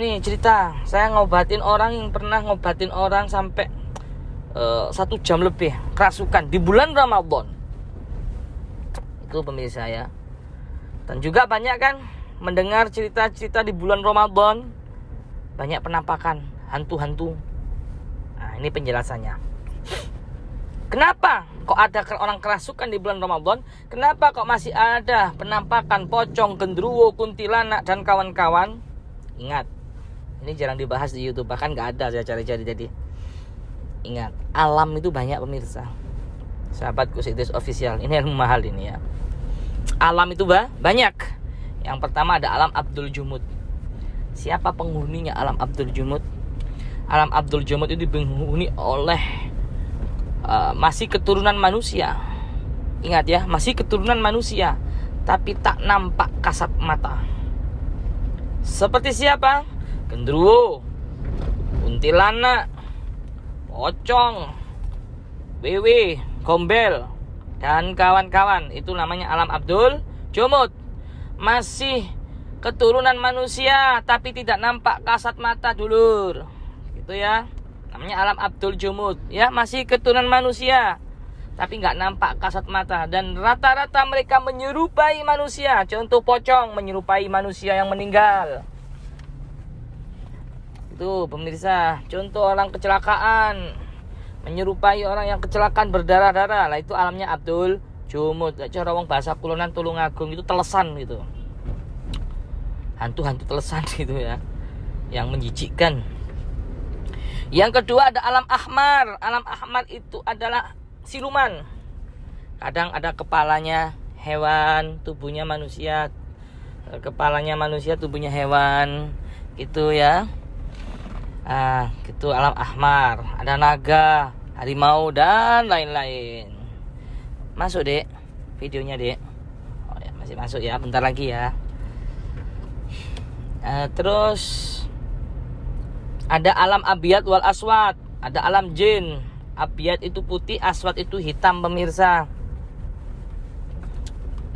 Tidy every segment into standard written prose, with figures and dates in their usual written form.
ini cerita, saya ngobatin orang yang pernah ngobatin orang sampai 1 jam lebih kerasukan di bulan Ramadan. Itu pemirsa ya. Dan juga banyak kan mendengar cerita-cerita di bulan Ramadan, banyak penampakan hantu-hantu. Nah, ini penjelasannya. Kenapa kok ada orang kerasukan di bulan Ramadan? Kenapa kok masih ada penampakan pocong, genderuwo, kuntilanak, dan kawan-kawan? Ingat, ini jarang dibahas di YouTube, bahkan gak ada saya cari-cari. Jadi ingat, alam itu banyak pemirsa. Sahabatku Sidis Official, ini ilmu mahal ini ya. Alam itu banyak. Yang pertama ada alam Abdul Jumud. Siapa penghuninya alam Abdul Jumud? Alam Abdul Jumud itu dihuni oleh masih keturunan manusia. Ingat ya, masih keturunan manusia, tapi tak nampak kasat mata. Seperti siapa? Genderuwo, kuntilanak, pocong, wewe, gombel, dan kawan-kawan. Itu namanya alam Abdul Jumud. Masih keturunan manusia, tapi tidak nampak kasat mata, dulur. Gitu ya. Namanya alam Abdul Jumud ya, masih keturunan manusia tapi nggak nampak kasat mata, dan rata-rata mereka menyerupai manusia. Contoh pocong menyerupai manusia yang meninggal. Itu pemirsa. Contoh orang kecelakaan menyerupai orang yang kecelakaan berdarah-darah. Lah itu alamnya Abdul Jumud. Cara wong bahasa kulonan Tulungagung itu telesan gitu. Hantu-hantu telesan gitu ya, yang menjijikkan. Yang kedua ada alam ahmar. Alam ahmar itu adalah siluman. Kadang ada kepalanya hewan, tubuhnya manusia. Kepalanya manusia, tubuhnya hewan. Gitu ya. Gitu alam ahmar. Ada naga, harimau, dan lain-lain. Masuk dek videonya dek. Oh ya, masih masuk ya, bentar lagi ya. Terus ada alam abiyat wal aswad. Ada alam jin. Abiyat itu putih, aswad itu hitam pemirsa.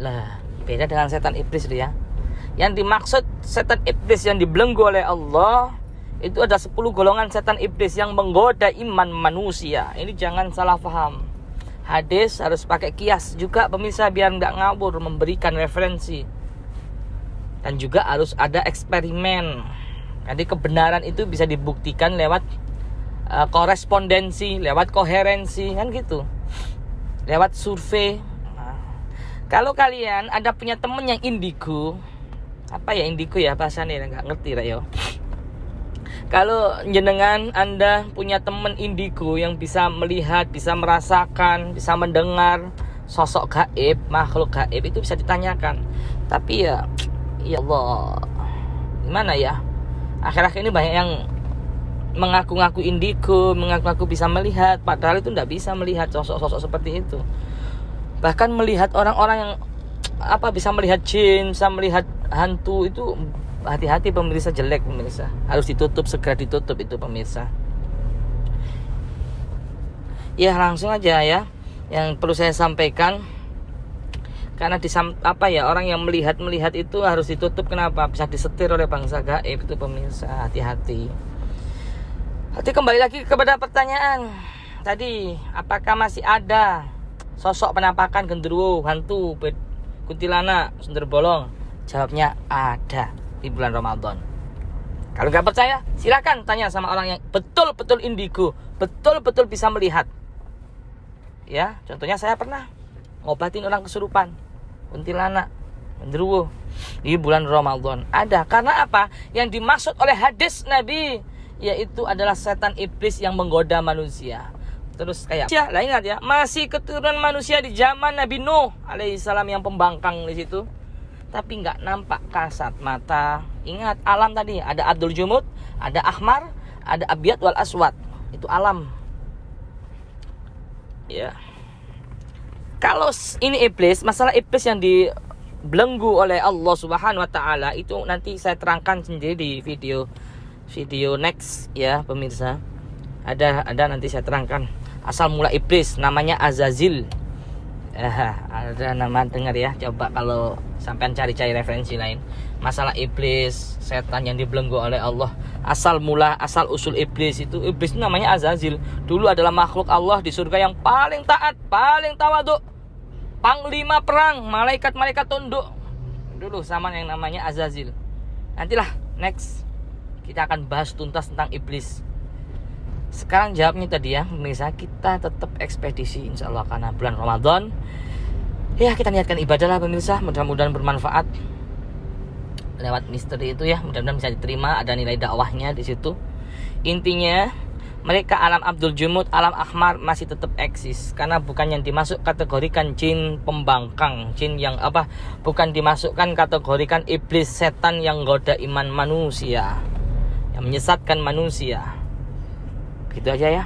Lah, beda dengan setan iblis itu ya. Yang dimaksud setan iblis yang dibelenggu oleh Allah, itu ada 10 golongan setan iblis yang menggoda iman manusia. Ini jangan salah paham. Hadis harus pakai kias juga pemirsa, biar nggak ngawur, memberikan referensi. Dan juga harus ada eksperimen. Jadi kebenaran itu bisa dibuktikan lewat korespondensi, lewat koherensi, kan gitu. Lewat survei. Kalau kalian ada punya temen yang indigo, apa ya indigo ya bahasanya, nggak ngerti lah yo. Kalau jenengan Anda punya temen indigo yang bisa melihat, bisa merasakan, bisa mendengar sosok gaib, makhluk gaib, itu bisa ditanyakan. Tapi ya Allah, gimana ya? Akhir-akhir ini banyak yang mengaku-ngaku indigo, mengaku-ngaku bisa melihat, padahal itu tidak bisa melihat sosok-sosok seperti itu. Bahkan melihat orang-orang yang bisa melihat jin, bisa melihat hantu, itu hati-hati pemirsa, jelek pemirsa. Harus ditutup, segera ditutup itu pemirsa. Ya langsung aja ya, yang perlu saya sampaikan. Karena orang yang melihat itu harus ditutup. Kenapa? Bisa disetir oleh bangsa gaib itu pemirsa. Hati-hati. Kembali lagi kepada pertanyaan tadi, apakah masih ada sosok penampakan genderuwo, hantu, kuntilanak, sundel bolong? Jawabnya ada di bulan Ramadan. Kalau nggak percaya, silakan tanya sama orang yang betul-betul indigo, betul-betul bisa melihat. Ya, contohnya saya pernah ngobatin orang kesurupan, kuntilanak, genderuwo di bulan Ramadan. Ada. Karena apa? Yang dimaksud oleh hadis Nabi yaitu adalah setan iblis yang menggoda manusia. Terus kayak lah, ingat ya, masih keturunan manusia di zaman Nabi Nuh alaihissalam yang pembangkang di situ, tapi nggak nampak kasat mata. Ingat alam tadi, ada Abdul Jumud, ada ahmar, ada abiyat wal aswad. Itu alam. Ya. Kalau ini iblis, masalah iblis yang dibelenggu oleh Allah Subhanahu wa taala, itu nanti saya terangkan sendiri di video next ya pemirsa. Ada nanti saya terangkan asal mula iblis, namanya Azazil. Ada nama dengar ya. Coba kalau sampean cari-cari referensi lain. Masalah iblis, setan yang dibelenggu oleh Allah. Asal usul iblis itu namanya Azazil. Dulu adalah makhluk Allah di surga yang paling taat, paling tawaduk, panglima perang, malaikat-malaikat tunduk. Dulu sama yang namanya Azazil. Nantilah next kita akan bahas tuntas tentang iblis. Sekarang jawabnya tadi ya, pemirsa, kita tetap ekspedisi insya Allah karena bulan Ramadan. Ya kita niatkan ibadah lah pemirsa, mudah-mudahan bermanfaat lewat misteri itu ya, mudah-mudahan bisa diterima, ada nilai dakwahnya di situ. Intinya mereka alam Abdul Jumud, alam Ahmar masih tetap eksis karena bukan yang dimasuk kategorikan jin pembangkang, jin yang bukan dimasukkan kategorikan iblis, setan yang goda iman manusia, yang menyesatkan manusia. Gitu aja ya.